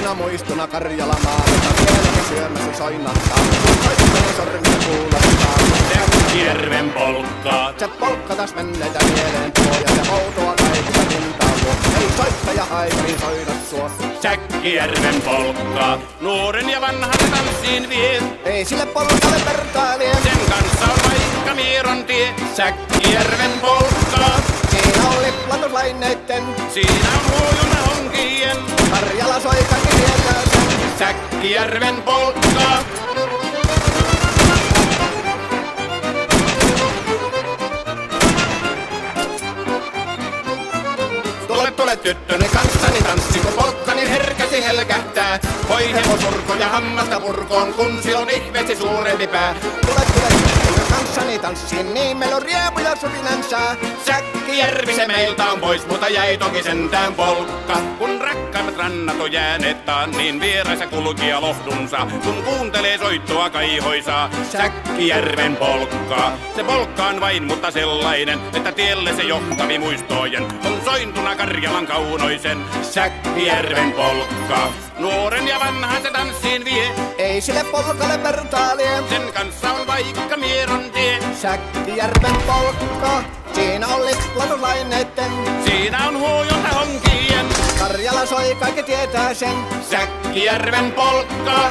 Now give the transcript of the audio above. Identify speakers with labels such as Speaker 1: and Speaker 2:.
Speaker 1: Kauniina muistona Karjala maalta, vieläkin syömässä soinnattaa. Soittelen sormia kuulostaa.
Speaker 2: Säkkijärven polkkaa.
Speaker 1: Se polkka taas menneitä mieleen tuo ja se outoa kaikista pintaa luo. Ei soittaja aikani soida sua.
Speaker 2: Säkkijärven polkkaa. Nuoren ja vanhan se tanssiin vie.
Speaker 1: Ei sille polkalle vertailie.
Speaker 2: Sen kanssa on vaikka Mieron tie. Säkkijärven polkkaa.
Speaker 1: Siinä on liplatuslaineitten.
Speaker 2: Siinä on huojuna honkien.
Speaker 1: Karjala soi kaikki tietää sen.
Speaker 2: Säkkijärven polkkaa. Tule tyttöni kanssani tanssi, kun polkkani herkäsi helkähtää. Voi hevosurko ja hammasta purkoon, kun se on ihmeesi suurempi pää.
Speaker 1: Tule tyttöni kanssani tanssiin, niin meillä on riemuja surinansa.
Speaker 2: Säkkijärvi se meiltä on pois, mutta jäi toki sentään polkka. Kun rakkaimmat rannat on jääneet taan, niin vierässä kulkija lohdunsa. Kun kuuntelee soittoa kaihoisaa, Säkkijärven polkkaa. Se polkka on vain, mutta sellainen, että tielle se johtavi muistojen. On sointuna Karjalan kaunoisen, Säkkijärven polkka. Nuoren ja vanhan se tanssiin vie.
Speaker 1: Ei sille polkalle vertailie.
Speaker 2: Sen kanssa on vaikka Mieron tie.
Speaker 1: Säkkijärven polkka. Siinä on liplatuslaineitten.
Speaker 2: Siinä on huojota honkien.
Speaker 1: Karjala soi kaikki tietää sen.
Speaker 2: Säkkijärven polkka.